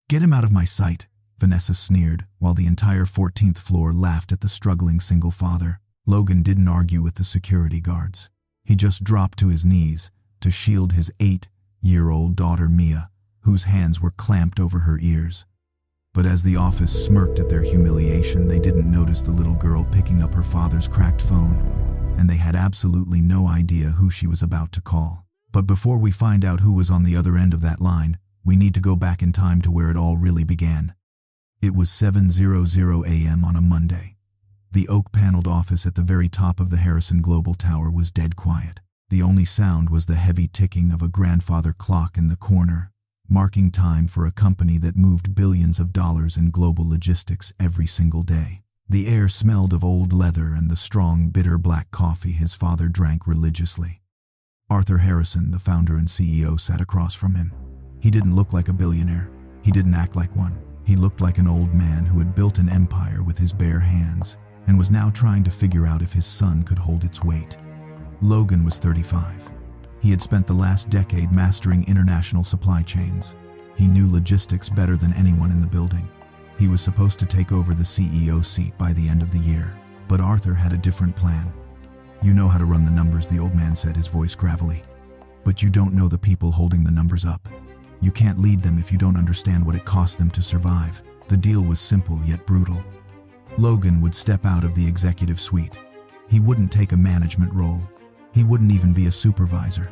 "Get him out of my sight," Vanessa sneered, while the entire 14th floor laughed at the struggling single father. Logan didn't argue with the security guards. He just dropped to his knees to shield his 8-year-old daughter Mia, whose hands were clamped over her ears. But as the office smirked at their humiliation, they didn't notice the little girl picking up her father's cracked phone, and they had absolutely no idea who she was about to call. But before we find out who was on the other end of that line, we need to go back in time to where it all really began. It was 7:00 a.m. on a Monday. The oak-paneled office at the very top of the Harrison Global Tower was dead quiet. The only sound was the heavy ticking of a grandfather clock in the corner, marking time for a company that moved billions of dollars in global logistics every single day. The air smelled of old leather and the strong, bitter black coffee his father drank religiously. Arthur Harrison, the founder and CEO, sat across from him. He didn't look like a billionaire. He didn't act like one. He looked like an old man who had built an empire with his bare hands and was now trying to figure out if his son could hold its weight. Logan was 35. He had spent the last decade mastering international supply chains. He knew logistics better than anyone in the building. He was supposed to take over the CEO seat by the end of the year, but Arthur had a different plan. "You know how to run the numbers," the old man said, his voice gravelly. "But you don't know the people holding the numbers up. You can't lead them if you don't understand what it costs them to survive." The deal was simple yet brutal. Logan would step out of the executive suite. He wouldn't take a management role. He wouldn't even be a supervisor.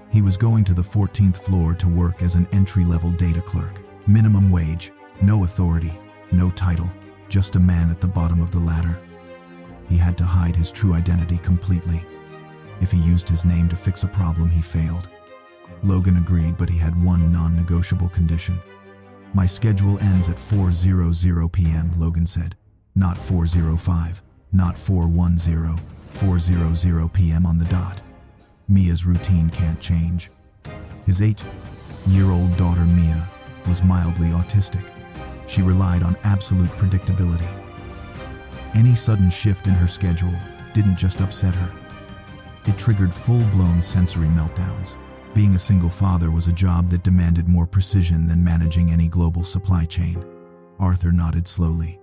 He was going to the 14th floor to work as an entry-level data clerk. Minimum wage, no authority, no title, just a man at the bottom of the ladder. He had to hide his true identity completely. If he used his name to fix a problem, he failed. Logan agreed, but he had one non-negotiable condition. "My schedule ends at 4:00 p.m., Logan said. "Not 4:05, not 4:10, 4:00 p.m. on the dot. Mia's routine can't change." His 8-year-old daughter Mia was mildly autistic. She relied on absolute predictability. Any sudden shift in her schedule didn't just upset her. It triggered full-blown sensory meltdowns. Being a single father was a job that demanded more precision than managing any global supply chain. Arthur nodded slowly.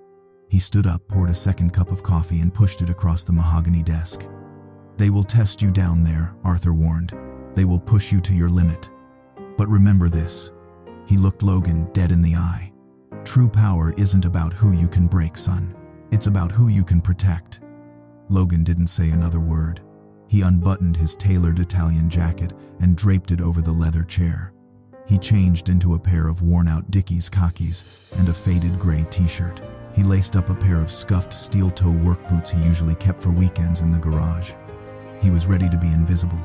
He stood up, poured a second cup of coffee, and pushed it across the mahogany desk. "They will test you down there," Arthur warned. "They will push you to your limit. But remember this." He looked Logan dead in the eye. "True power isn't about who you can break, son. It's about who you can protect." Logan didn't say another word. He unbuttoned his tailored Italian jacket and draped it over the leather chair. He changed into a pair of worn-out Dickies khakis and a faded gray t-shirt. He laced up a pair of scuffed steel-toe work boots he usually kept for weekends in the garage. He was ready to be invisible.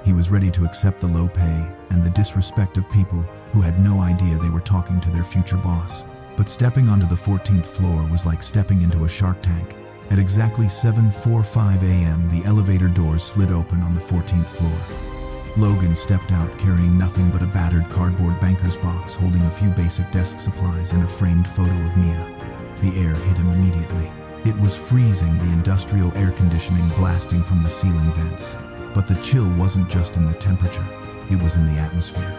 He was ready to accept the low pay and the disrespect of people who had no idea they were talking to their future boss. But stepping onto the 14th floor was like stepping into a shark tank. At exactly 7:45 a.m., the elevator doors slid open on the 14th floor. Logan stepped out carrying nothing but a battered cardboard banker's box holding a few basic desk supplies and a framed photo of Mia. The air hit him immediately. It was freezing, the industrial air conditioning blasting from the ceiling vents. But the chill wasn't just in the temperature, it was in the atmosphere.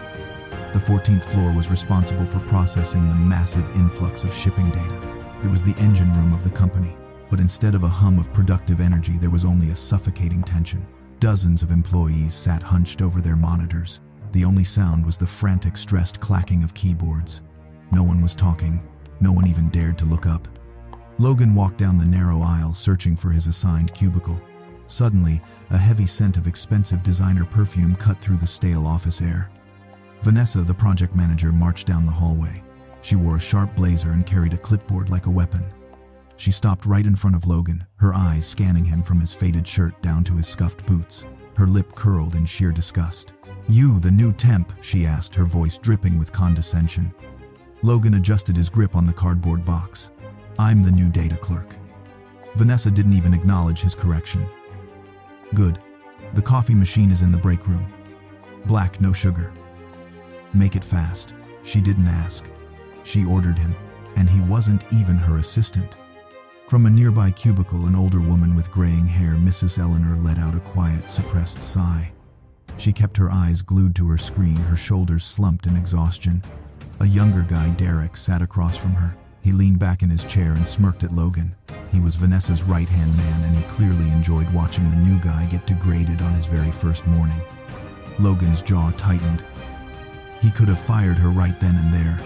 The 14th floor was responsible for processing the massive influx of shipping data. It was the engine room of the company. But instead of a hum of productive energy, there was only a suffocating tension. Dozens of employees sat hunched over their monitors. The only sound was the frantic, stressed clacking of keyboards. No one was talking. No one even dared to look up. Logan walked down the narrow aisle, searching for his assigned cubicle. Suddenly, a heavy scent of expensive designer perfume cut through the stale office air. Vanessa, the project manager, marched down the hallway. She wore a sharp blazer and carried a clipboard like a weapon. She stopped right in front of Logan, her eyes scanning him from his faded shirt down to his scuffed boots. Her lip curled in sheer disgust. "You, the new temp?" she asked, her voice dripping with condescension. Logan adjusted his grip on the cardboard box. "I'm the new data clerk." Vanessa didn't even acknowledge his correction. "Good. The coffee machine is in the break room. Black, no sugar." "Make it fast." She didn't ask. She ordered him, and he wasn't even her assistant. From a nearby cubicle, an older woman with graying hair, Mrs. Eleanor, let out a quiet, suppressed sigh. She kept her eyes glued to her screen, her shoulders slumped in exhaustion. A younger guy, Derek, sat across from her. He leaned back in his chair and smirked at Logan. He was Vanessa's right-hand man, and he clearly enjoyed watching the new guy get degraded on his very first morning. Logan's jaw tightened. He could have fired her right then and there.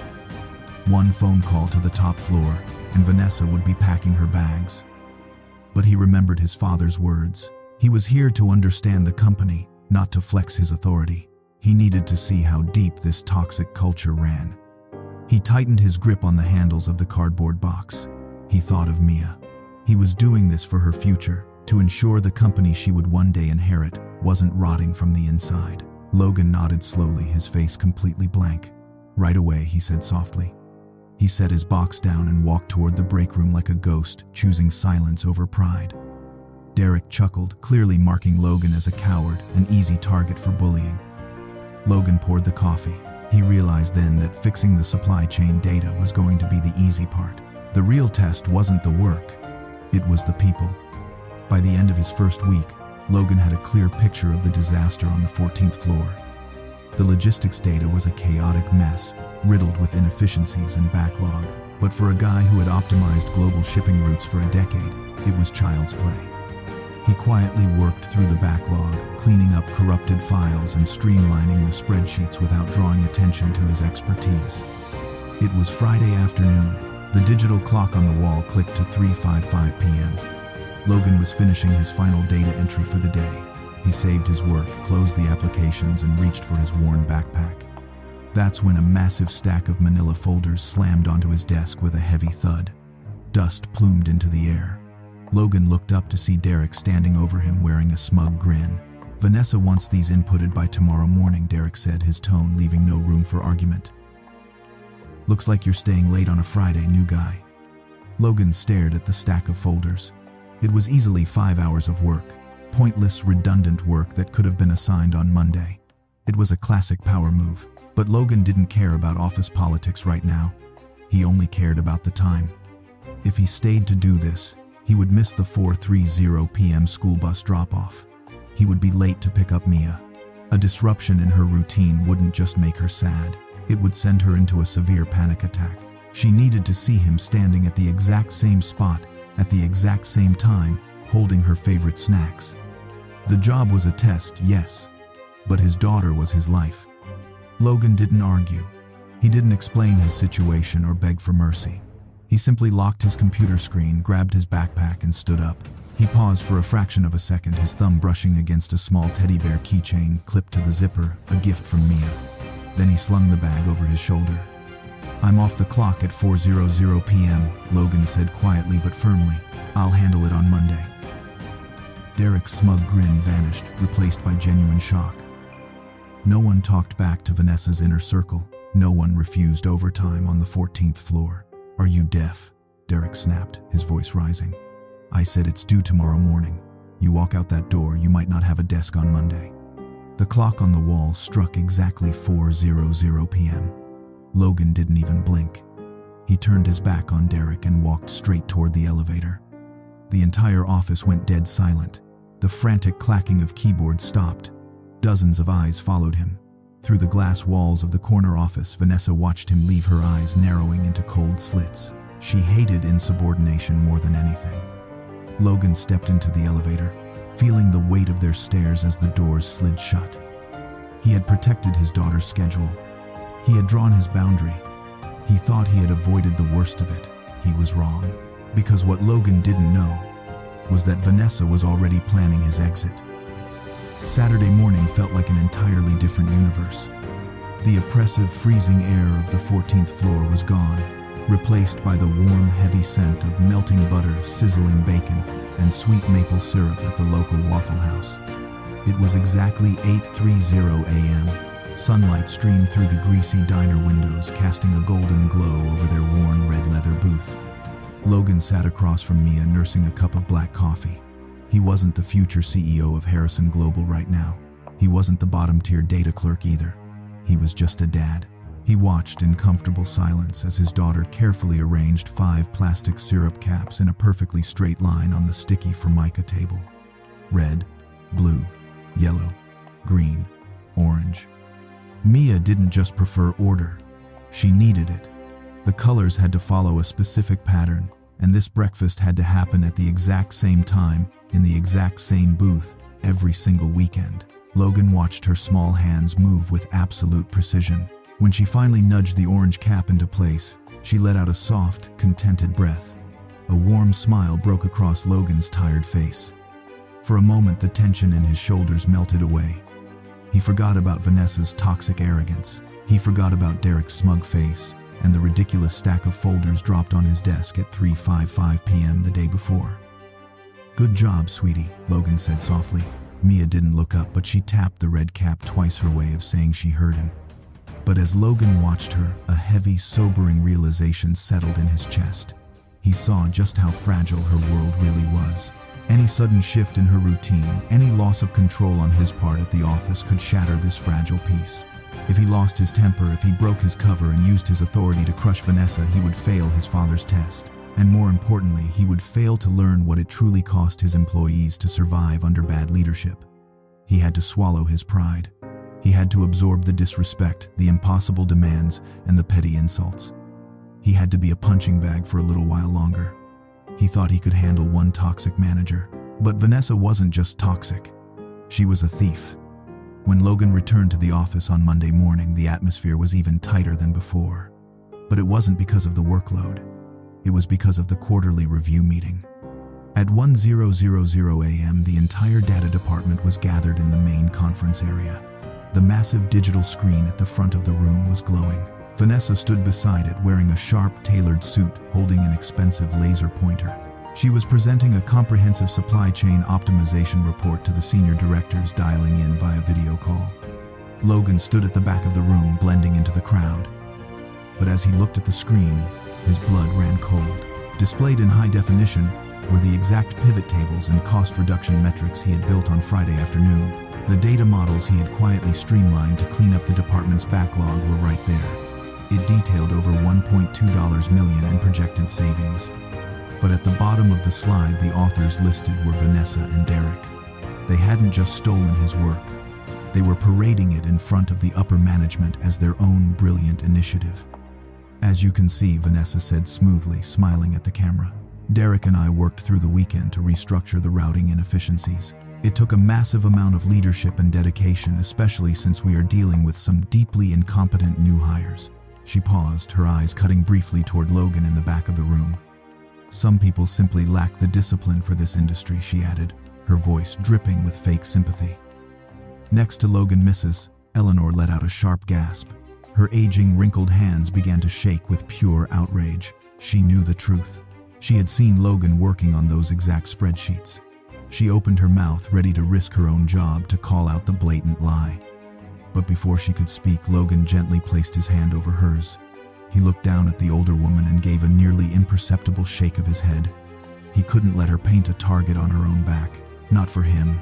One phone call to the top floor, and Vanessa would be packing her bags. But he remembered his father's words. He was here to understand the company, not to flex his authority. He needed to see how deep this toxic culture ran. He tightened his grip on the handles of the cardboard box. He thought of Mia. He was doing this for her future, to ensure the company she would one day inherit wasn't rotting from the inside. Logan nodded slowly, his face completely blank. Right away, he said softly. He set his box down and walked toward the break room like a ghost, choosing silence over pride. Derek chuckled, clearly marking Logan as a coward, an easy target for bullying. Logan poured the coffee. He realized then that fixing the supply chain data was going to be the easy part. The real test wasn't the work, it was the people. By the end of his first week, Logan had a clear picture of the disaster on the 14th floor. The logistics data was a chaotic mess, riddled with inefficiencies and backlog. But for a guy who had optimized global shipping routes for a decade, it was child's play. He quietly worked through the backlog, cleaning up corrupted files and streamlining the spreadsheets without drawing attention to his expertise. It was Friday afternoon. The digital clock on the wall clicked to 3:55 p.m. Logan was finishing his final data entry for the day. He saved his work, closed the applications, and reached for his worn backpack. That's when a massive stack of manila folders slammed onto his desk with a heavy thud. Dust plumed into the air. Logan looked up to see Derek standing over him wearing a smug grin. "Vanessa wants these inputted by tomorrow morning," Derek said, his tone leaving no room for argument. "Looks like you're staying late on a Friday, new guy." Logan stared at the stack of folders. It was easily 5 hours of work, pointless, redundant work that could have been assigned on Monday. It was a classic power move, but Logan didn't care about office politics right now. He only cared about the time. If he stayed to do this, he would miss the 4:30 p.m. school bus drop-off. He would be late to pick up Mia. A disruption in her routine wouldn't just make her sad, it would send her into a severe panic attack. She needed to see him standing at the exact same spot, at the exact same time, holding her favorite snacks. The job was a test, yes, but his daughter was his life. Logan didn't argue. He didn't explain his situation or beg for mercy. He simply locked his computer screen, grabbed his backpack, and stood up. He paused for a fraction of a second, his thumb brushing against a small teddy bear keychain clipped to the zipper, a gift from Mia. Then he slung the bag over his shoulder. "I'm off the clock at 4:00 p.m., Logan said quietly but firmly. "I'll handle it on Monday." Derek's smug grin vanished, replaced by genuine shock. No one talked back to Vanessa's inner circle. No one refused overtime on the 14th floor. "Are you deaf?" Derek snapped, his voice rising. "I said it's due tomorrow morning. You walk out that door, you might not have a desk on Monday." The clock on the wall struck exactly 4:00 p.m. Logan didn't even blink. He turned his back on Derek and walked straight toward the elevator. The entire office went dead silent. The frantic clacking of keyboards stopped. Dozens of eyes followed him. Through the glass walls of the corner office, Vanessa watched him leave, her eyes narrowing into cold slits. She hated insubordination more than anything. Logan stepped into the elevator, feeling the weight of their stares as the doors slid shut. He had protected his daughter's schedule. He had drawn his boundary. He thought he had avoided the worst of it. He was wrong. Because what Logan didn't know was that Vanessa was already planning his exit. Saturday morning felt like an entirely different universe. The oppressive, freezing air of the 14th floor was gone, replaced by the warm, heavy scent of melting butter, sizzling bacon, and sweet maple syrup at the local Waffle House. It was exactly 8:30 a.m. Sunlight streamed through the greasy diner windows, casting a golden glow over their worn red leather booth. Logan sat across from Mia, nursing a cup of black coffee. He wasn't the future CEO of Harrison Global right now. He wasn't the bottom-tier data clerk either. He was just a dad. He watched in comfortable silence as his daughter carefully arranged 5 plastic syrup caps in a perfectly straight line on the sticky Formica table. Red, blue, yellow, green, orange. Mia didn't just prefer order. She needed it. The colors had to follow a specific pattern, and this breakfast had to happen at the exact same time, in the exact same booth, every single weekend. Logan watched her small hands move with absolute precision. When she finally nudged the orange cap into place, she let out a soft, contented breath. A warm smile broke across Logan's tired face. For a moment, the tension in his shoulders melted away. He forgot about Vanessa's toxic arrogance. He forgot about Derek's smug face and the ridiculous stack of folders dropped on his desk at 3:55 p.m. the day before. "Good job, sweetie," Logan said softly. Mia didn't look up, but she tapped the red cap twice, her way of saying she heard him. But as Logan watched her, a heavy, sobering realization settled in his chest. He saw just how fragile her world really was. Any sudden shift in her routine, any loss of control on his part at the office could shatter this fragile peace. If he lost his temper, if he broke his cover and used his authority to crush Vanessa, he would fail his father's test. And more importantly, he would fail to learn what it truly cost his employees to survive under bad leadership. He had to swallow his pride. He had to absorb the disrespect, the impossible demands, and the petty insults. He had to be a punching bag for a little while longer. He thought he could handle one toxic manager. But Vanessa wasn't just toxic. She was a thief. When Logan returned to the office on Monday morning, the atmosphere was even tighter than before. But it wasn't because of the workload. It was because of the quarterly review meeting. At 10:00 a.m., the entire data department was gathered in the main conference area. The massive digital screen at the front of the room was glowing. Vanessa stood beside it wearing a sharp, tailored suit, holding an expensive laser pointer. She was presenting a comprehensive supply chain optimization report to the senior directors, dialing in via video call. Logan stood at the back of the room, blending into the crowd. But as he looked at the screen, his blood ran cold. Displayed in high definition were the exact pivot tables and cost reduction metrics he had built on Friday afternoon. The data models he had quietly streamlined to clean up the department's backlog were right there. It detailed over $1.2 million in projected savings. But at the bottom of the slide, the authors listed were Vanessa and Derek. They hadn't just stolen his work. They were parading it in front of the upper management as their own brilliant initiative. "As you can see," Vanessa said smoothly, smiling at the camera, "Derek and I worked through the weekend to restructure the routing inefficiencies. It took a massive amount of leadership and dedication, especially since we are dealing with some deeply incompetent new hires." She paused, her eyes cutting briefly toward Logan in the back of the room. "Some people simply lack the discipline for this industry," she added, her voice dripping with fake sympathy. Next to Logan, Mrs. Eleanor let out a sharp gasp. Her aging, wrinkled hands began to shake with pure outrage. She knew the truth. She had seen Logan working on those exact spreadsheets. She opened her mouth, ready to risk her own job to call out the blatant lie. But before she could speak, Logan gently placed his hand over hers. He looked down at the older woman and gave a nearly imperceptible shake of his head. He couldn't let her paint a target on her own back. Not for him.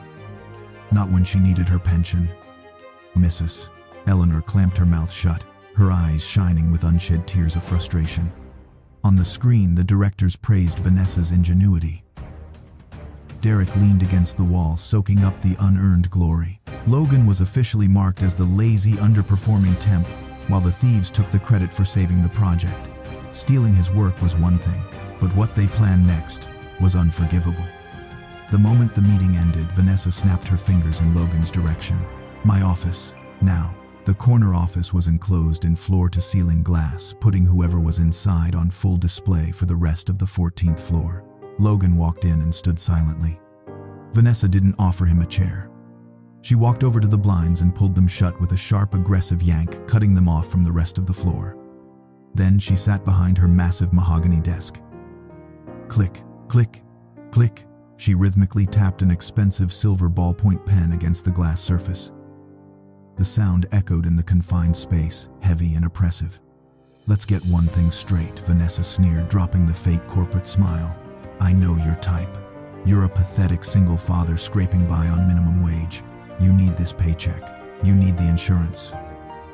Not when she needed her pension. Mrs. Eleanor clamped her mouth shut, her eyes shining with unshed tears of frustration. On the screen, the directors praised Vanessa's ingenuity. Derek leaned against the wall, soaking up the unearned glory. Logan was officially marked as the lazy, underperforming temp, while the thieves took the credit for saving the project. Stealing his work was one thing, but what they planned next was unforgivable. The moment the meeting ended, Vanessa snapped her fingers in Logan's direction. "My office, now." The corner office was enclosed in floor-to-ceiling glass, putting whoever was inside on full display for the rest of the 14th floor. Logan walked in and stood silently. Vanessa didn't offer him a chair. She walked over to the blinds and pulled them shut with a sharp, aggressive yank, cutting them off from the rest of the floor. Then she sat behind her massive mahogany desk. Click, click, click. She rhythmically tapped an expensive silver ballpoint pen against the glass surface. The sound echoed in the confined space, heavy and oppressive. "Let's get one thing straight," Vanessa sneered, dropping the fake corporate smile. "I know your type. You're a pathetic single father scraping by on minimum wage. You need this paycheck. You need the insurance.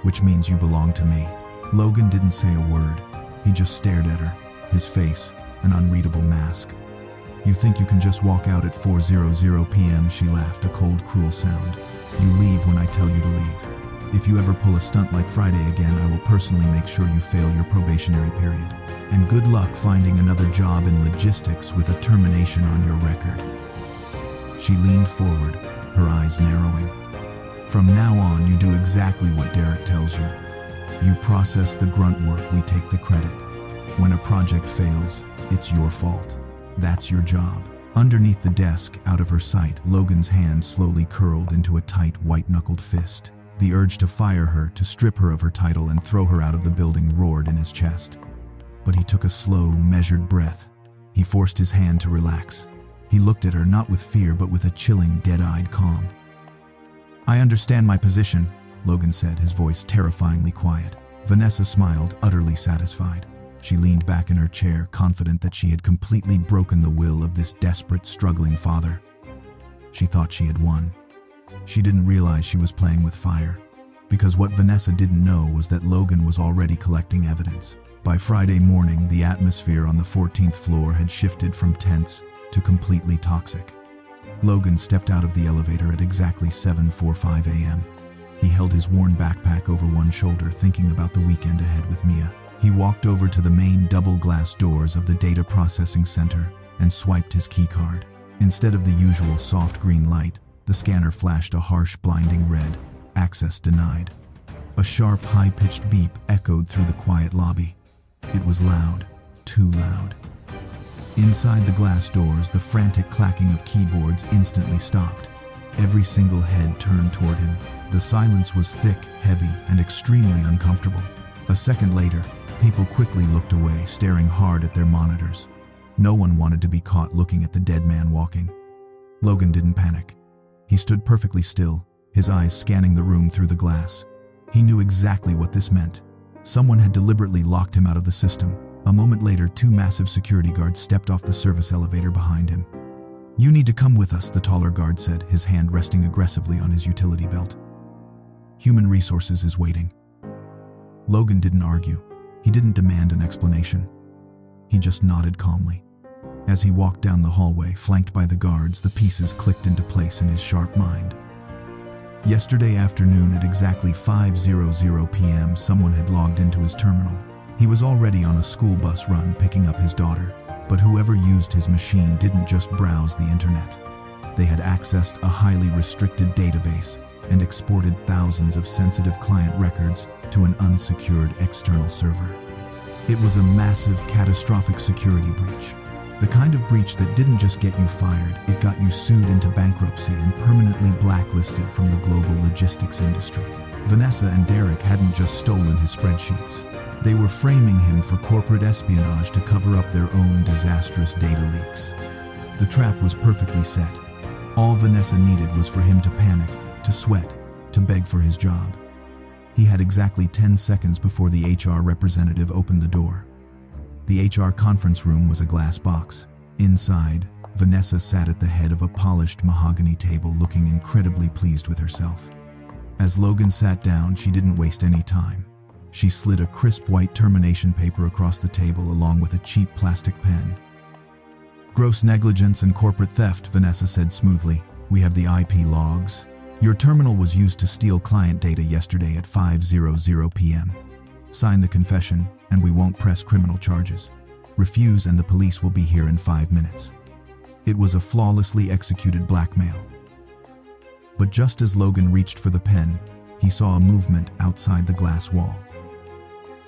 Which means you belong to me." Logan didn't say a word. He just stared at her, his face an unreadable mask. "You think you can just walk out at 4:00 p.m., she laughed, a cold, cruel sound. "You leave when I tell you to leave." If you ever pull a stunt like Friday again, I will personally make sure you fail your probationary period. And good luck finding another job in logistics with a termination on your record." She leaned forward, her eyes narrowing. "From now on, you do exactly what Derek tells you. You process the grunt work, we take the credit. When a project fails, it's your fault. That's your job." Underneath the desk, out of her sight, Logan's hand slowly curled into a tight, white-knuckled fist. The urge to fire her, to strip her of her title and throw her out of the building roared in his chest. But he took a slow, measured breath. He forced his hand to relax. He looked at her not with fear but with a chilling, dead-eyed calm. "I understand my position," Logan said, his voice terrifyingly quiet. Vanessa smiled, utterly satisfied. She leaned back in her chair, confident that she had completely broken the will of this desperate, struggling father. She thought she had won. She didn't realize she was playing with fire, because what Vanessa didn't know was that Logan was already collecting evidence. By Friday morning, the atmosphere on the 14th floor had shifted from tense to completely toxic. Logan stepped out of the elevator at exactly 7:45 a.m. He held his worn backpack over one shoulder, thinking about the weekend ahead with Mia. He walked over to the main double-glass doors of the data processing center and swiped his keycard. Instead of the usual soft green light, the scanner flashed a harsh, blinding red. Access denied. A sharp, high-pitched beep echoed through the quiet lobby. It was loud, too loud. Inside the glass doors, the frantic clacking of keyboards instantly stopped. Every single head turned toward him. The silence was thick, heavy, and extremely uncomfortable. A second later, people quickly looked away, staring hard at their monitors. No one wanted to be caught looking at the dead man walking. Logan didn't panic. He stood perfectly still, his eyes scanning the room through the glass. He knew exactly what this meant. Someone had deliberately locked him out of the system. A moment later, two massive security guards stepped off the service elevator behind him. "You need to come with us," the taller guard said, his hand resting aggressively on his utility belt. "Human Resources is waiting." Logan didn't argue. He didn't demand an explanation. He just nodded calmly. As he walked down the hallway, flanked by the guards, the pieces clicked into place in his sharp mind. Yesterday afternoon at exactly 5:00 p.m., someone had logged into his terminal. He was already on a school bus run picking up his daughter, but whoever used his machine didn't just browse the internet. They had accessed a highly restricted database and exported thousands of sensitive client records to an unsecured external server. It was a massive, catastrophic security breach. The kind of breach that didn't just get you fired, it got you sued into bankruptcy and permanently blacklisted from the global logistics industry. Vanessa and Derek hadn't just stolen his spreadsheets. They were framing him for corporate espionage to cover up their own disastrous data leaks. The trap was perfectly set. All Vanessa needed was for him to panic, to sweat, to beg for his job. He had exactly 10 seconds before the HR representative opened the door. The HR conference room was a glass box. Inside, Vanessa sat at the head of a polished mahogany table, looking incredibly pleased with herself. As Logan sat down, she didn't waste any time. She slid a crisp white termination paper across the table along with a cheap plastic pen. "Gross negligence and corporate theft," Vanessa said smoothly. "We have the IP logs. Your terminal was used to steal client data yesterday at 5:00 p.m. Sign the confession, and we won't press criminal charges. Refuse and the police will be here in 5 minutes." It was a flawlessly executed blackmail. But just as Logan reached for the pen, he saw a movement outside the glass wall.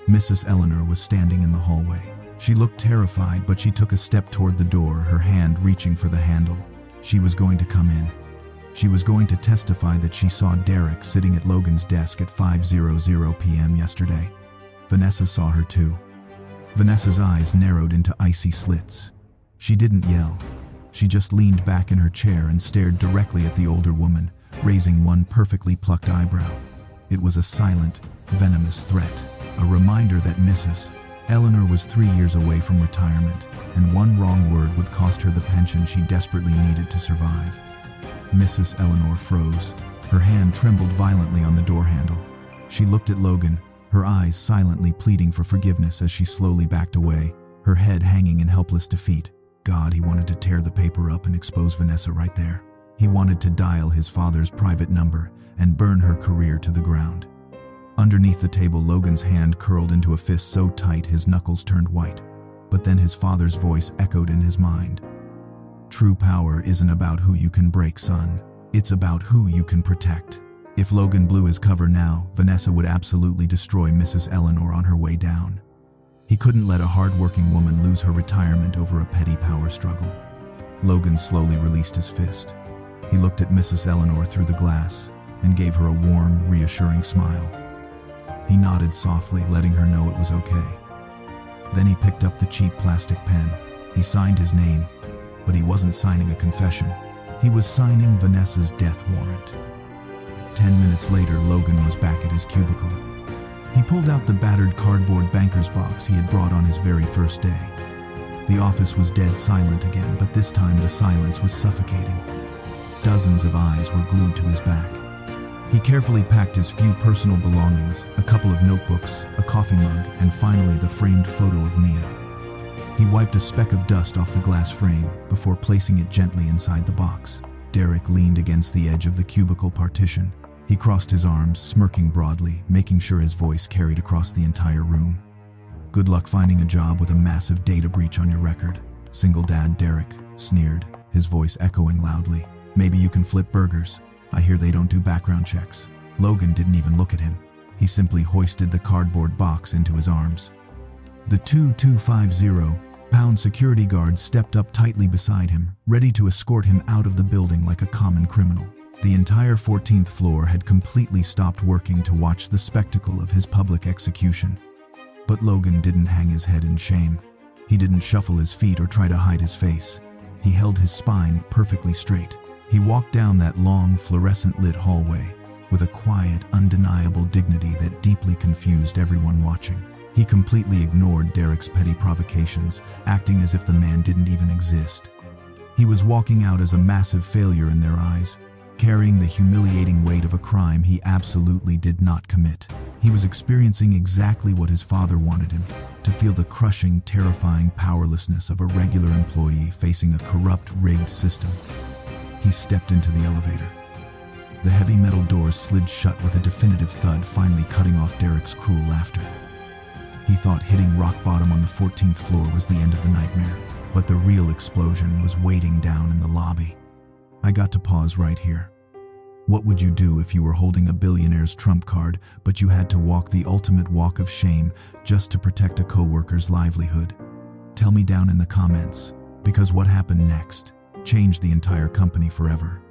Mrs. Eleanor was standing in the hallway. She looked terrified, but she took a step toward the door, her hand reaching for the handle. She was going to come in. She was going to testify that she saw Derek sitting at Logan's desk at 5:00 p.m. yesterday. Vanessa saw her too. Vanessa's eyes narrowed into icy slits. She didn't yell. She just leaned back in her chair and stared directly at the older woman, raising one perfectly plucked eyebrow. It was a silent, venomous threat, a reminder that Mrs. Eleanor was 3 years away from retirement, and one wrong word would cost her the pension she desperately needed to survive. Mrs. Eleanor froze. Her hand trembled violently on the door handle. She looked at Logan, her eyes silently pleading for forgiveness as she slowly backed away, her head hanging in helpless defeat. God, he wanted to tear the paper up and expose Vanessa right there. He wanted to dial his father's private number and burn her career to the ground. Underneath the table, Logan's hand curled into a fist so tight his knuckles turned white. But then his father's voice echoed in his mind. True power isn't about who you can break, son. It's about who you can protect. If Logan blew his cover now, Vanessa would absolutely destroy Mrs. Eleanor on her way down. He couldn't let a hard-working woman lose her retirement over a petty power struggle. Logan slowly released his fist. He looked at Mrs. Eleanor through the glass and gave her a warm, reassuring smile. He nodded softly, letting her know it was okay. Then he picked up the cheap plastic pen. He signed his name, but he wasn't signing a confession. He was signing Vanessa's death warrant. 10 minutes later, Logan was back at his cubicle. He pulled out the battered cardboard banker's box he had brought on his very first day. The office was dead silent again, but this time the silence was suffocating. Dozens of eyes were glued to his back. He carefully packed his few personal belongings, a couple of notebooks, a coffee mug, and finally the framed photo of Mia. He wiped a speck of dust off the glass frame before placing it gently inside the box. Derek leaned against the edge of the cubicle partition. He crossed his arms, smirking broadly, making sure his voice carried across the entire room. Good luck finding a job with a massive data breach on your record. Single dad Derek sneered, his voice echoing loudly. Maybe you can flip burgers. I hear they don't do background checks. Logan didn't even look at him. He simply hoisted the cardboard box into his arms. The 2250-pound security guard stepped up tightly beside him, ready to escort him out of the building like a common criminal. The entire 14th floor had completely stopped working to watch the spectacle of his public execution. But Logan didn't hang his head in shame. He didn't shuffle his feet or try to hide his face. He held his spine perfectly straight. He walked down that long, fluorescent-lit hallway with a quiet, undeniable dignity that deeply confused everyone watching. He completely ignored Derek's petty provocations, acting as if the man didn't even exist. He was walking out as a massive failure in their eyes, carrying the humiliating weight of a crime he absolutely did not commit. He was experiencing exactly what his father wanted him, to feel the crushing, terrifying powerlessness of a regular employee facing a corrupt, rigged system. He stepped into the elevator. The heavy metal doors slid shut with a definitive thud, finally cutting off Derek's cruel laughter. He thought hitting rock bottom on the 14th floor was the end of the nightmare, but the real explosion was waiting down in the lobby. I got to pause right here. What would you do if you were holding a billionaire's trump card, but you had to walk the ultimate walk of shame just to protect a coworker's livelihood? Tell me down in the comments, because what happened next changed the entire company forever.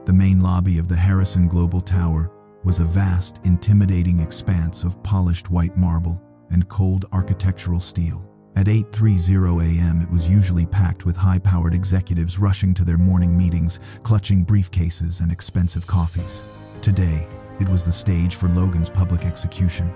The main lobby of the Harrison Global Tower was a vast, intimidating expanse of polished white marble and cold architectural steel. At 8:30 a.m. it was usually packed with high-powered executives rushing to their morning meetings, clutching briefcases and expensive coffees. Today, it was the stage for Logan's public execution.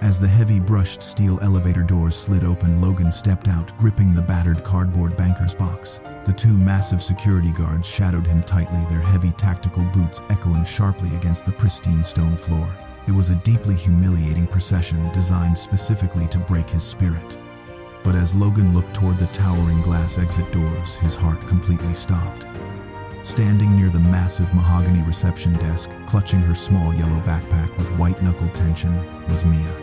As the heavy brushed steel elevator doors slid open, Logan stepped out, gripping the battered cardboard banker's box. The two massive security guards shadowed him tightly, their heavy tactical boots echoing sharply against the pristine stone floor. It was a deeply humiliating procession designed specifically to break his spirit. But as Logan looked toward the towering glass exit doors, his heart completely stopped. Standing near the massive mahogany reception desk, clutching her small yellow backpack with white-knuckled tension, was Mia.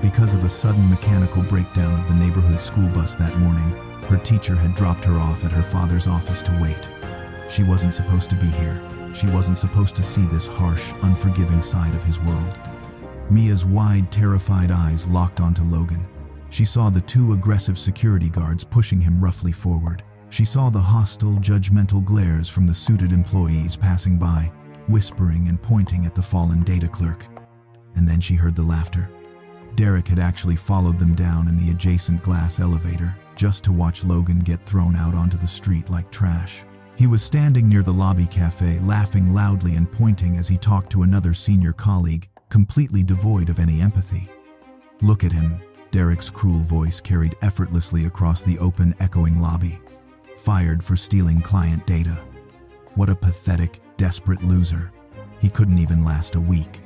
Because of a sudden mechanical breakdown of the neighborhood school bus that morning, her teacher had dropped her off at her father's office to wait. She wasn't supposed to be here. She wasn't supposed to see this harsh, unforgiving side of his world. Mia's wide, terrified eyes locked onto Logan. She saw the two aggressive security guards pushing him roughly forward. She saw the hostile, judgmental glares from the suited employees passing by, whispering and pointing at the fallen data clerk. And then she heard the laughter. Derek had actually followed them down in the adjacent glass elevator, just to watch Logan get thrown out onto the street like trash. He was standing near the lobby cafe, laughing loudly and pointing as he talked to another senior colleague, completely devoid of any empathy. "Look at him," Derek's cruel voice carried effortlessly across the open, echoing lobby. "Fired for stealing client data. What a pathetic, desperate loser. He couldn't even last a week."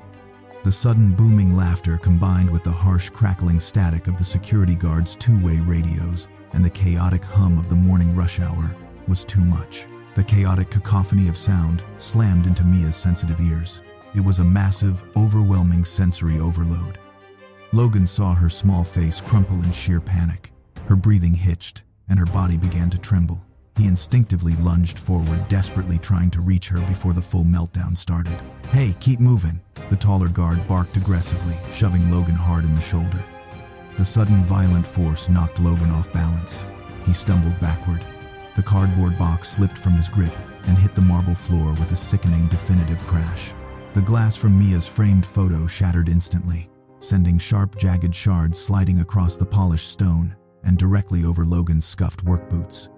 The sudden booming laughter combined with the harsh crackling static of the security guards' two-way radios and the chaotic hum of the morning rush hour was too much. The chaotic cacophony of sound slammed into Mia's sensitive ears. It was a massive, overwhelming sensory overload. Logan saw her small face crumple in sheer panic. Her breathing hitched, and her body began to tremble. He instinctively lunged forward, desperately trying to reach her before the full meltdown started. "Hey, keep moving!" The taller guard barked aggressively, shoving Logan hard in the shoulder. The sudden violent force knocked Logan off balance. He stumbled backward. The cardboard box slipped from his grip and hit the marble floor with a sickening, definitive crash. The glass from Mia's framed photo shattered instantly, sending sharp, jagged shards sliding across the polished stone and directly over Logan's scuffed work boots.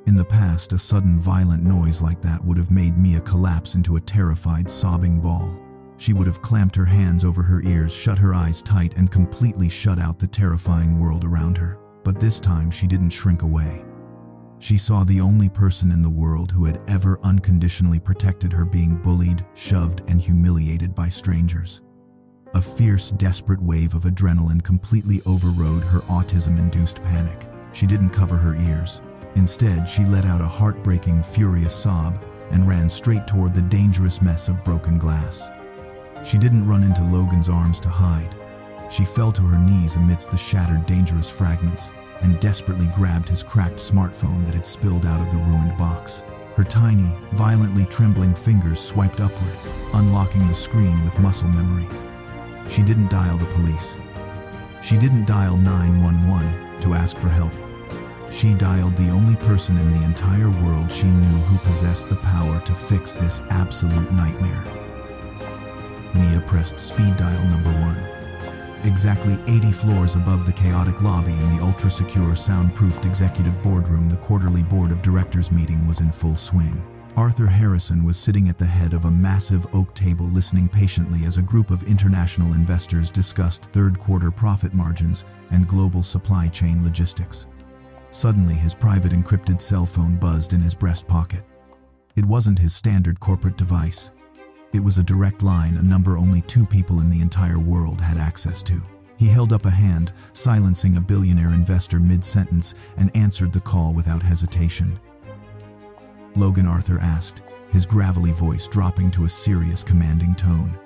In the past, a sudden violent noise like that would have made Mia collapse into a terrified, sobbing ball. She would have clamped her hands over her ears, shut her eyes tight, and completely shut out the terrifying world around her. But this time, she didn't shrink away. She saw the only person in the world who had ever unconditionally protected her being bullied, shoved, and humiliated by strangers. A fierce, desperate wave of adrenaline completely overrode her autism-induced panic. She didn't cover her ears. Instead, she let out a heartbreaking, furious sob and ran straight toward the dangerous mess of broken glass. She didn't run into Logan's arms to hide. She fell to her knees amidst the shattered, dangerous fragments and desperately grabbed his cracked smartphone that had spilled out of the ruined box. Her tiny, violently trembling fingers swiped upward, unlocking the screen with muscle memory. She didn't dial the police. She didn't dial 911 to ask for help. She dialed the only person in the entire world she knew who possessed the power to fix this absolute nightmare. Mia pressed speed dial number 1. Exactly 80 floors above the chaotic lobby in the ultra-secure, soundproofed executive boardroom, the quarterly board of directors meeting was in full swing. Arthur Harrison was sitting at the head of a massive oak table, listening patiently as a group of international investors discussed third-quarter profit margins and global supply chain logistics. Suddenly, his private encrypted cell phone buzzed in his breast pocket. It wasn't his standard corporate device. It was a direct line, a number only 2 people in the entire world had access to. He held up a hand, silencing a billionaire investor mid-sentence, and answered the call without hesitation. "Logan," Arthur asked, his gravelly voice dropping to a serious, commanding tone.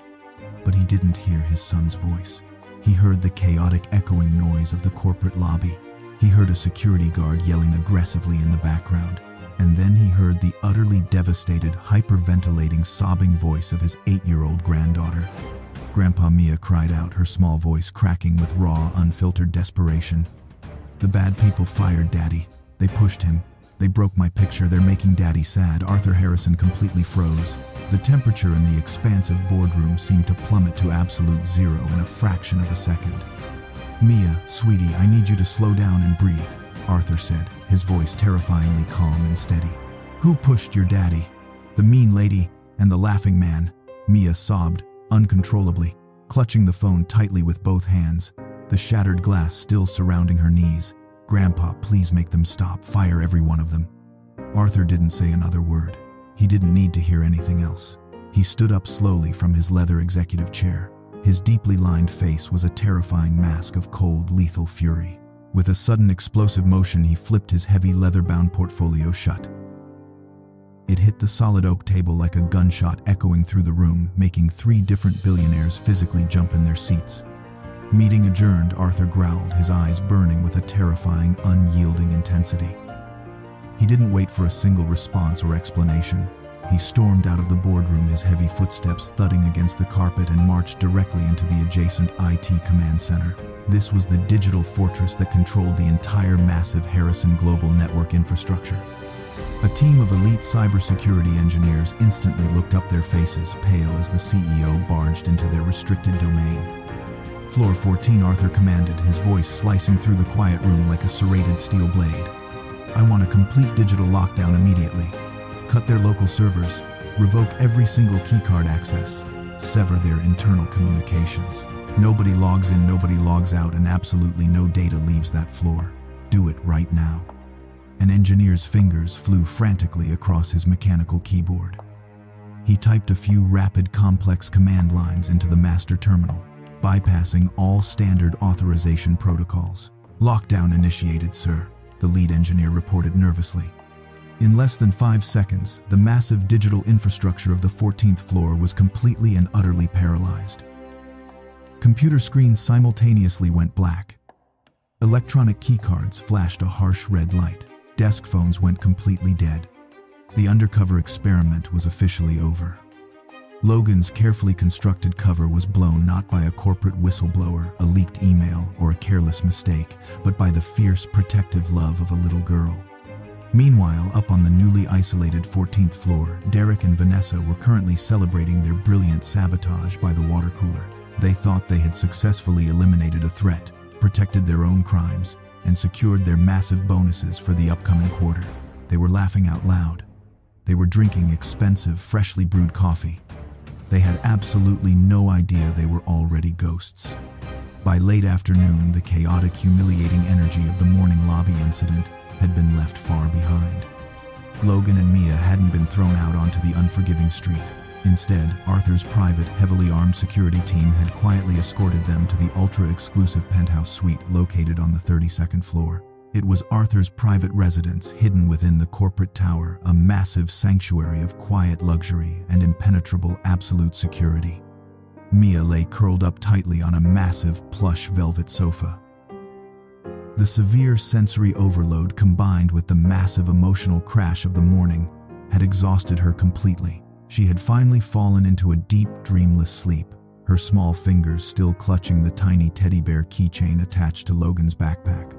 But he didn't hear his son's voice. He heard the chaotic, echoing noise of the corporate lobby. He heard a security guard yelling aggressively in the background, and then he heard the utterly devastated, hyperventilating, sobbing voice of his 8-year-old granddaughter. "Grandpa," Mia cried out, her small voice cracking with raw, unfiltered desperation. "The bad people fired Daddy. They pushed him. They broke my picture. They're making Daddy sad." Arthur Harrison completely froze. The temperature in the expansive boardroom seemed to plummet to absolute zero in a fraction of a second. "Mia, sweetie, I need you to slow down and breathe," Arthur said, his voice terrifyingly calm and steady. "Who pushed your daddy? The mean lady and the laughing man?" Mia sobbed, uncontrollably, clutching the phone tightly with both hands, the shattered glass still surrounding her knees. "Grandpa, please make them stop. Fire every one of them." Arthur didn't say another word. He didn't need to hear anything else. He stood up slowly from his leather executive chair. His deeply lined face was a terrifying mask of cold, lethal fury. With a sudden explosive motion, he flipped his heavy leather-bound portfolio shut. It hit the solid oak table like a gunshot, echoing through the room, making 3 different billionaires physically jump in their seats. Meeting adjourned, Arthur growled, his eyes burning with a terrifying, unyielding intensity. He didn't wait for a single response or explanation. He stormed out of the boardroom, his heavy footsteps thudding against the carpet, and marched directly into the adjacent IT command center. This was the digital fortress that controlled the entire massive Harrison global network infrastructure. A team of elite cybersecurity engineers instantly looked up, their faces pale as the CEO barged into their restricted domain. "Floor 14, Arthur commanded, his voice slicing through the quiet room like a serrated steel blade. "I want a complete digital lockdown immediately. Cut their local servers, revoke every single keycard access, sever their internal communications. Nobody logs in, nobody logs out, and absolutely no data leaves that floor. Do it right now." An engineer's fingers flew frantically across his mechanical keyboard. He typed a few rapid, complex command lines into the master terminal, bypassing all standard authorization protocols. "Lockdown initiated, sir," the lead engineer reported nervously. In less than 5 seconds, the massive digital infrastructure of the 14th floor was completely and utterly paralyzed. Computer screens simultaneously went black. Electronic keycards flashed a harsh red light. Desk phones went completely dead. The undercover experiment was officially over. Logan's carefully constructed cover was blown not by a corporate whistleblower, a leaked email, or a careless mistake, but by the fierce, protective love of a little girl. Meanwhile, up on the newly isolated 14th floor, Derek and Vanessa were currently celebrating their brilliant sabotage by the water cooler. They thought they had successfully eliminated a threat, protected their own crimes, and secured their massive bonuses for the upcoming quarter. They were laughing out loud. They were drinking expensive, freshly brewed coffee. They had absolutely no idea they were already ghosts. By late afternoon, the chaotic, humiliating energy of the morning lobby incident had been left far behind. Logan and Mia hadn't been thrown out onto the unforgiving street. Instead, Arthur's private, heavily armed security team had quietly escorted them to the ultra-exclusive penthouse suite located on the 32nd floor. It was Arthur's private residence hidden within the corporate tower, a massive sanctuary of quiet luxury and impenetrable absolute security. Mia lay curled up tightly on a massive, plush velvet sofa. The severe sensory overload combined with the massive emotional crash of the morning had exhausted her completely. She had finally fallen into a deep, dreamless sleep, her small fingers still clutching the tiny teddy bear keychain attached to Logan's backpack.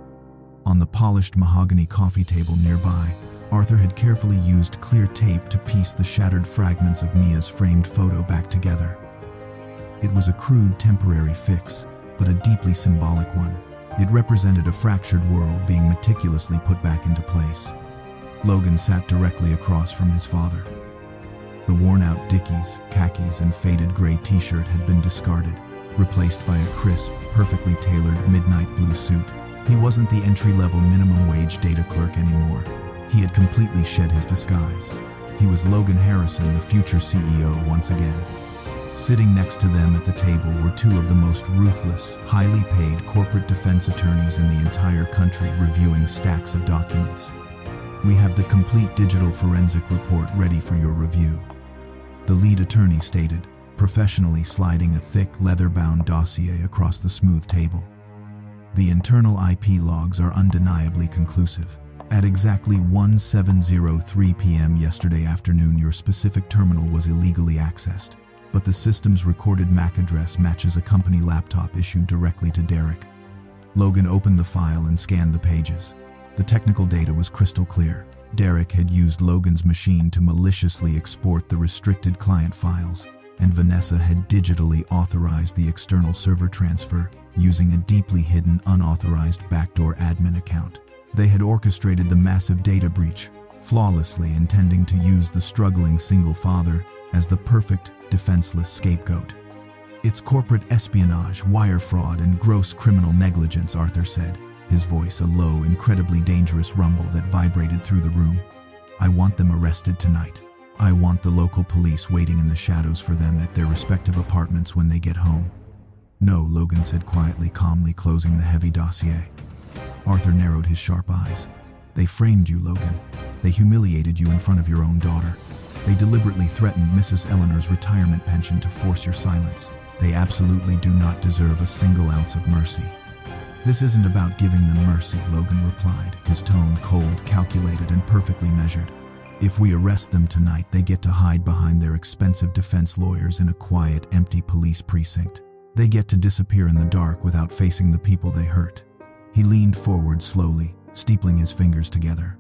On the polished mahogany coffee table nearby, Arthur had carefully used clear tape to piece the shattered fragments of Mia's framed photo back together. It was a crude, temporary fix, but a deeply symbolic one. It represented a fractured world being meticulously put back into place. Logan sat directly across from his father. The worn-out Dickies, khakis, and faded gray t-shirt had been discarded, replaced by a crisp, perfectly tailored midnight blue suit. He wasn't the entry-level minimum wage data clerk anymore. He had completely shed his disguise. He was Logan Harrison, the future CEO, once again. Sitting next to them at the table were two of the most ruthless, highly paid corporate defense attorneys in the entire country reviewing stacks of documents. "We have the complete digital forensic report ready for your review," the lead attorney stated, professionally sliding a thick, leather-bound dossier across the smooth table. "The internal IP logs are undeniably conclusive. At exactly 17:03 p.m. yesterday afternoon, your specific terminal was illegally accessed, but the system's recorded MAC address matches a company laptop issued directly to Derek." Logan opened the file and scanned the pages. The technical data was crystal clear. Derek had used Logan's machine to maliciously export the restricted client files, and Vanessa had digitally authorized the external server transfer using a deeply hidden, unauthorized backdoor admin account. They had orchestrated the massive data breach, flawlessly intending to use the struggling single father as the perfect, defenseless scapegoat. "It's corporate espionage, wire fraud, and gross criminal negligence," Arthur said, his voice a low, incredibly dangerous rumble that vibrated through the room. "I want them arrested tonight. I want the local police waiting in the shadows for them at their respective apartments when they get home." "No," Logan said quietly, calmly closing the heavy dossier. Arthur narrowed his sharp eyes. "They framed you, Logan. They humiliated you in front of your own daughter. They deliberately threatened Mrs. Eleanor's retirement pension to force your silence. They absolutely do not deserve a single ounce of mercy." "This isn't about giving them mercy," Logan replied, his tone cold, calculated, and perfectly measured. "If we arrest them tonight, they get to hide behind their expensive defense lawyers in a quiet, empty police precinct. They get to disappear in the dark without facing the people they hurt." He leaned forward slowly, steepling his fingers together.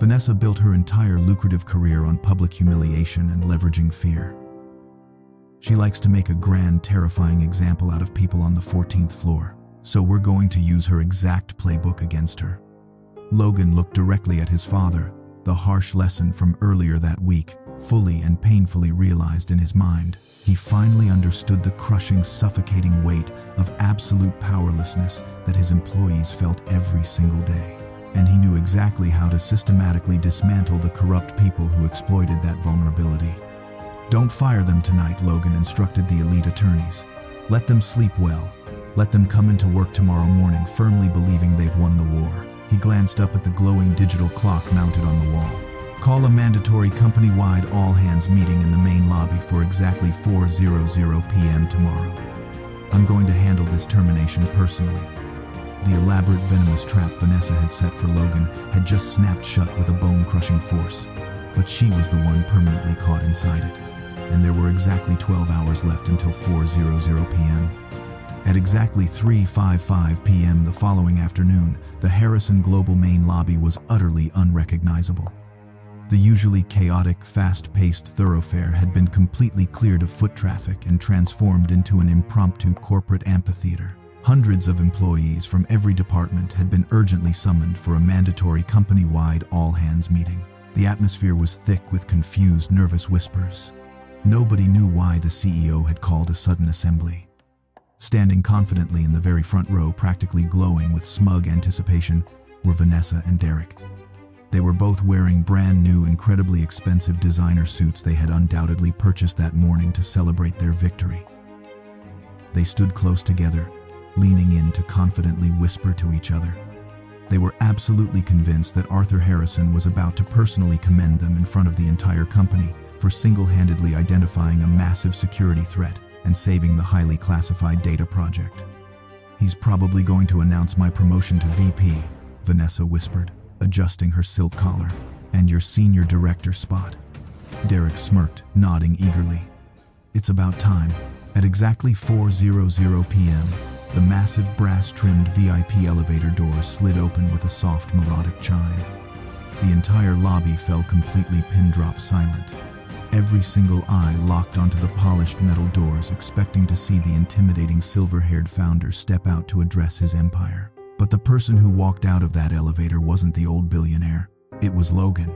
Vanessa built her entire lucrative career on public humiliation and leveraging fear. She likes to make a grand, terrifying example out of people on the 14th floor. So we're going to use her exact playbook against her. Logan looked directly at his father, the harsh lesson from earlier that week, fully and painfully realized in his mind. He finally understood the crushing, suffocating weight of absolute powerlessness that his employees felt every single day. And he knew exactly how to systematically dismantle the corrupt people who exploited that vulnerability. "Don't fire them tonight," Logan instructed the elite attorneys. "Let them sleep well. Let them come into work tomorrow morning firmly believing they've won the war." He glanced up at the glowing digital clock mounted on the wall. Call a mandatory company-wide all-hands meeting in the main lobby for exactly 4:00 p.m. tomorrow. I'm going to handle this termination personally." The elaborate venomous trap Vanessa had set for Logan had just snapped shut with a bone-crushing force, but she was the one permanently caught inside it, and there were exactly 12 hours left until 4:00 p.m. At exactly 3:55 p.m. the following afternoon, the Harrison Global main lobby was utterly unrecognizable. The usually chaotic, fast-paced thoroughfare had been completely cleared of foot traffic and transformed into an impromptu corporate amphitheater. Hundreds of employees from every department had been urgently summoned for a mandatory company-wide all-hands meeting. The atmosphere was thick with confused, nervous whispers. Nobody knew why the CEO had called a sudden assembly. Standing confidently in the very front row, practically glowing with smug anticipation, were Vanessa and Derek. They were both wearing brand new, incredibly expensive designer suits they had undoubtedly purchased that morning to celebrate their victory. They stood close together, leaning in to confidently whisper to each other. They were absolutely convinced that Arthur Harrison was about to personally commend them in front of the entire company for single-handedly identifying a massive security threat and saving the highly classified data project. "He's probably going to announce my promotion to VP," Vanessa whispered, adjusting her silk collar, "and your senior director spot." Derek smirked, nodding eagerly. "It's about time." At exactly 4:00 p.m., the massive brass-trimmed VIP elevator doors slid open with a soft melodic chime. The entire lobby fell completely pin-drop silent. Every single eye locked onto the polished metal doors, expecting to see the intimidating silver-haired founder step out to address his empire. But the person who walked out of that elevator wasn't the old billionaire. It was Logan.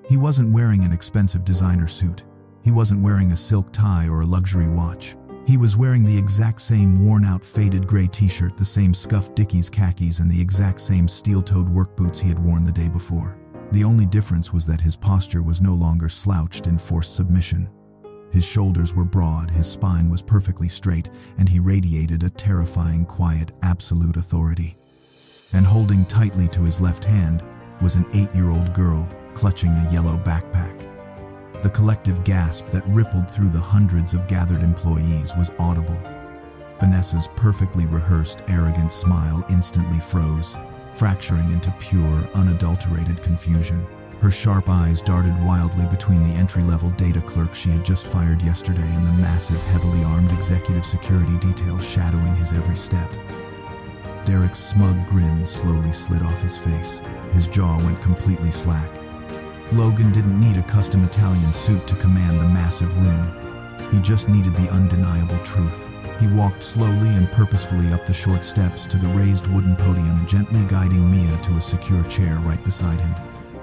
He wasn't wearing an expensive designer suit. He wasn't wearing a silk tie or a luxury watch. He was wearing the exact same worn-out, faded gray t-shirt, the same scuffed Dickies khakis, and the exact same steel-toed work boots he had worn the day before. The only difference was that his posture was no longer slouched in forced submission. His shoulders were broad, his spine was perfectly straight, and he radiated a terrifying, quiet, absolute authority. And holding tightly to his left hand was an 8-year-old girl clutching a yellow backpack. The collective gasp that rippled through the hundreds of gathered employees was audible. Vanessa's perfectly rehearsed, arrogant smile instantly froze, fracturing into pure, unadulterated confusion. Her sharp eyes darted wildly between the entry-level data clerk she had just fired yesterday and the massive, heavily armed executive security detail shadowing his every step. Derek's smug grin slowly slid off his face. His jaw went completely slack. Logan didn't need a custom Italian suit to command the massive room. He just needed the undeniable truth. He walked slowly and purposefully up the short steps to the raised wooden podium, gently guiding Mia to a secure chair right beside him.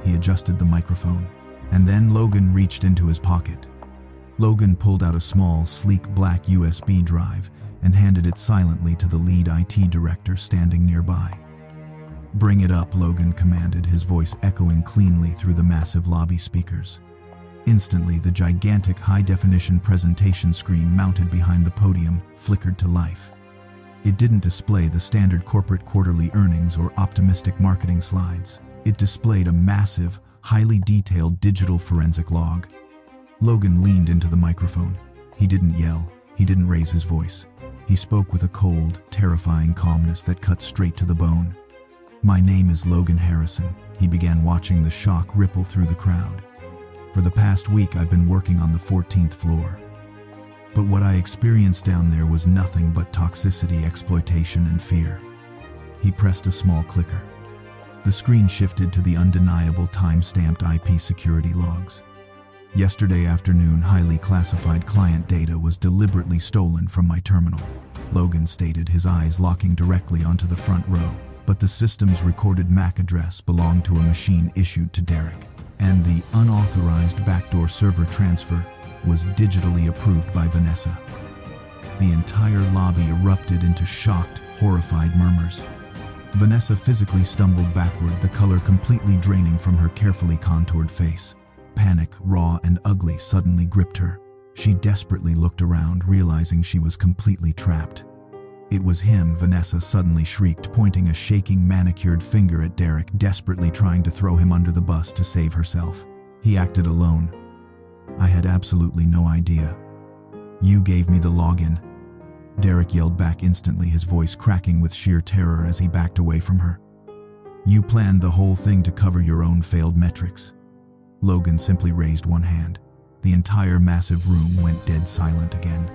He adjusted the microphone, and then Logan reached into his pocket. Logan pulled out a small, sleek black USB drive and handed it silently to the lead IT director standing nearby. "Bring it up," Logan commanded, his voice echoing cleanly through the massive lobby speakers. Instantly, the gigantic high-definition presentation screen mounted behind the podium flickered to life. It didn't display the standard corporate quarterly earnings or optimistic marketing slides. It displayed a massive, highly detailed digital forensic log. Logan leaned into the microphone. He didn't yell. He didn't raise his voice. He spoke with a cold, terrifying calmness that cut straight to the bone. "My name is Logan Harrison," he began, watching the shock ripple through the crowd. "For the past week, I've been working on the 14th floor. But what I experienced down there was nothing but toxicity, exploitation, and fear." He pressed a small clicker. The screen shifted to the undeniable time-stamped IP security logs. "Yesterday afternoon, highly classified client data was deliberately stolen from my terminal," Logan stated, his eyes locking directly onto the front row. "But the system's recorded MAC address belonged to a machine issued to Derek, and the unauthorized backdoor server transfer was digitally approved by Vanessa." The entire lobby erupted into shocked, horrified murmurs. Vanessa physically stumbled backward, the color completely draining from her carefully contoured face. Panic, raw and ugly, suddenly gripped her. She desperately looked around, realizing she was completely trapped. "It was him," Vanessa suddenly shrieked, pointing a shaking, manicured finger at Derek, desperately trying to throw him under the bus to save herself. He acted alone. I had absolutely no idea. You gave me the login. Derek yelled back instantly, his voice cracking with sheer terror as he backed away from her. You planned the whole thing to cover your own failed metrics. Logan simply raised one hand. The entire massive room went dead silent again.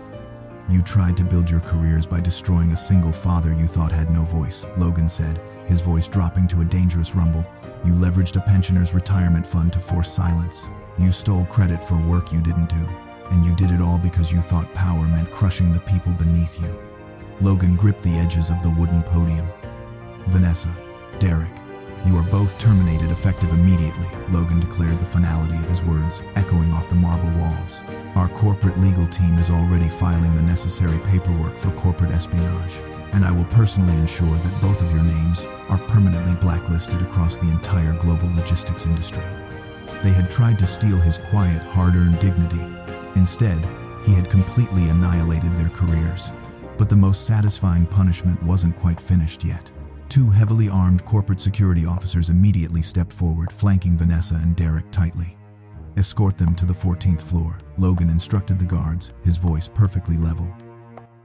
You tried to build your careers by destroying a single father you thought had no voice, Logan said, his voice dropping to a dangerous rumble. You leveraged a pensioner's retirement fund to force silence. You stole credit for work you didn't do. And you did it all because you thought power meant crushing the people beneath you. Logan gripped the edges of the wooden podium. Vanessa, Derek, you are both terminated effective immediately, Logan declared, the finality of his words echoing off the marble walls. Our corporate legal team is already filing the necessary paperwork for corporate espionage, and I will personally ensure that both of your names are permanently blacklisted across the entire global logistics industry. They had tried to steal his quiet, hard-earned dignity. Instead, he had completely annihilated their careers. But the most satisfying punishment wasn't quite finished yet. Two heavily armed corporate security officers immediately stepped forward, flanking Vanessa and Derek tightly. Escort them to the 14th floor, Logan instructed the guards, his voice perfectly level.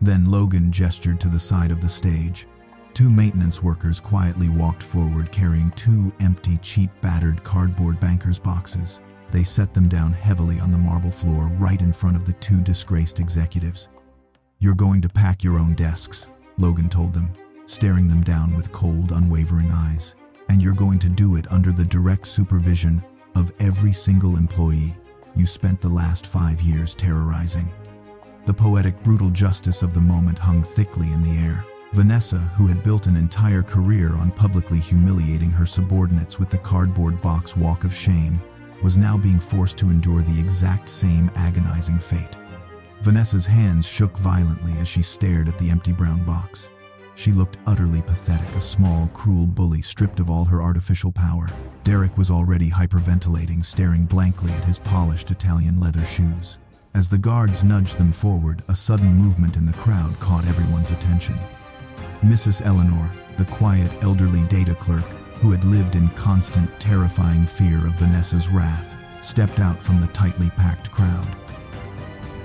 Then Logan gestured to the side of the stage. Two maintenance workers quietly walked forward carrying two empty, cheap, battered cardboard banker's boxes. They set them down heavily on the marble floor right in front of the two disgraced executives. You're going to pack your own desks, Logan told them, staring them down with cold, unwavering eyes. And you're going to do it under the direct supervision of every single employee you spent the last 5 years terrorizing. The poetic, brutal justice of the moment hung thickly in the air. Vanessa, who had built an entire career on publicly humiliating her subordinates with the cardboard box walk of shame, was now being forced to endure the exact same agonizing fate. Vanessa's hands shook violently as she stared at the empty brown box. She looked utterly pathetic, a small, cruel bully stripped of all her artificial power. Derek was already hyperventilating, staring blankly at his polished Italian leather shoes. As the guards nudged them forward, a sudden movement in the crowd caught everyone's attention. Mrs. Eleanor, the quiet, elderly data clerk, who had lived in constant, terrifying fear of Vanessa's wrath, stepped out from the tightly packed crowd.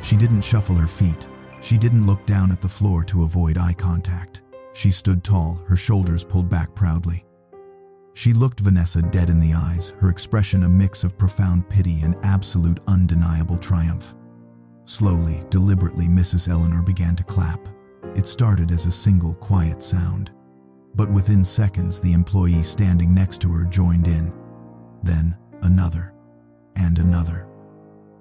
She didn't shuffle her feet. She didn't look down at the floor to avoid eye contact. She stood tall, her shoulders pulled back proudly. She looked Vanessa dead in the eyes, her expression a mix of profound pity and absolute undeniable triumph. Slowly, deliberately, Mrs. Eleanor began to clap. It started as a single, quiet sound. But within seconds, the employee standing next to her joined in. Then, another, and another.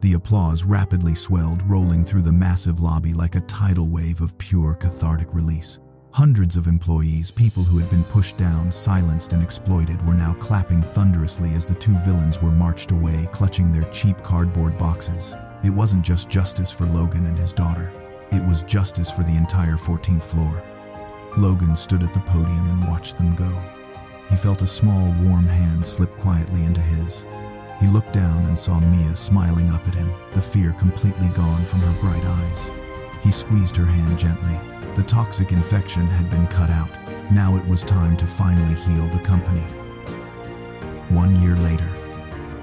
The applause rapidly swelled, rolling through the massive lobby like a tidal wave of pure, cathartic release. Hundreds of employees, people who had been pushed down, silenced, and exploited, were now clapping thunderously as the two villains were marched away, clutching their cheap cardboard boxes. It wasn't just justice for Logan and his daughter. It was justice for the entire 14th floor. Logan stood at the podium and watched them go. He felt a small, warm hand slip quietly into his. He looked down and saw Mia smiling up at him, the fear completely gone from her bright eyes. He squeezed her hand gently. The toxic infection had been cut out. Now it was time to finally heal the company. 1 year later,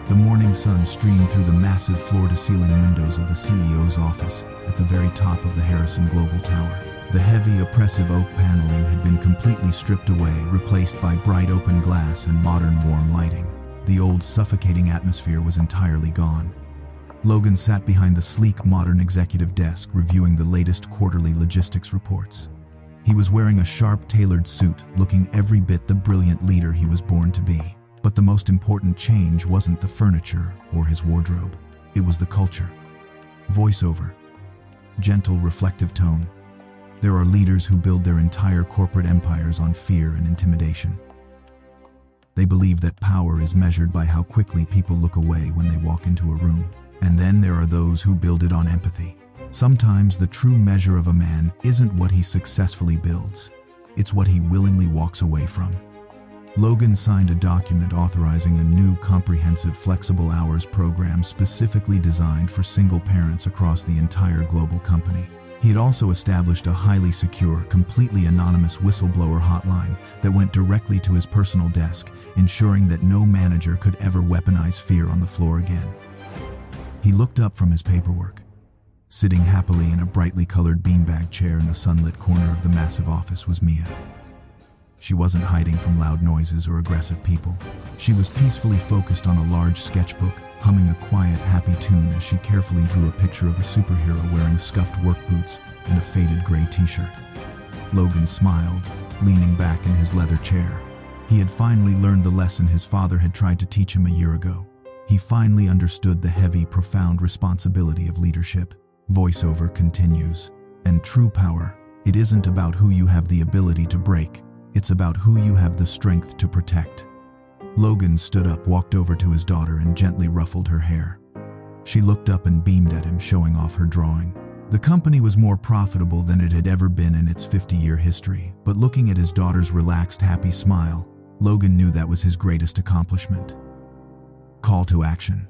the morning sun streamed through the massive floor-to-ceiling windows of the CEO's office at the very top of the Harrison Global Tower. The heavy, oppressive oak paneling had been completely stripped away, replaced by bright open glass and modern warm lighting. The old, suffocating atmosphere was entirely gone. Logan sat behind the sleek, modern executive desk, reviewing the latest quarterly logistics reports. He was wearing a sharp, tailored suit, looking every bit the brilliant leader he was born to be. But the most important change wasn't the furniture or his wardrobe. It was the culture. Voiceover. Gentle, reflective tone. There are leaders who build their entire corporate empires on fear and intimidation. They believe that power is measured by how quickly people look away when they walk into a room. And then there are those who build it on empathy. Sometimes the true measure of a man isn't what he successfully builds. It's what he willingly walks away from. Logan signed a document authorizing a new comprehensive flexible hours program specifically designed for single parents across the entire global company. He had also established a highly secure, completely anonymous whistleblower hotline that went directly to his personal desk, ensuring that no manager could ever weaponize fear on the floor again. He looked up from his paperwork. Sitting happily in a brightly colored beanbag chair in the sunlit corner of the massive office was Mia. She wasn't hiding from loud noises or aggressive people. She was peacefully focused on a large sketchbook, humming a quiet, happy tune as she carefully drew a picture of a superhero wearing scuffed work boots and a faded gray t-shirt. Logan smiled, leaning back in his leather chair. He had finally learned the lesson his father had tried to teach him a year ago. He finally understood the heavy, profound responsibility of leadership. Voiceover continues. And true power, it isn't about who you have the ability to break. It's about who you have the strength to protect. Logan stood up, walked over to his daughter, and gently ruffled her hair. She looked up and beamed at him, showing off her drawing. The company was more profitable than it had ever been in its 50-year history, but looking at his daughter's relaxed, happy smile, Logan knew that was his greatest accomplishment. Call to action.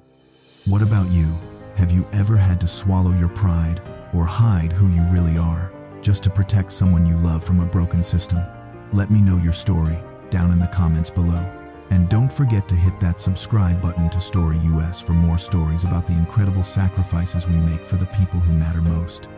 What about you? Have you ever had to swallow your pride or hide who you really are just to protect someone you love from a broken system? Let me know your story down in the comments below. And don't forget to hit that subscribe button to Story US for more stories about the incredible sacrifices we make for the people who matter most.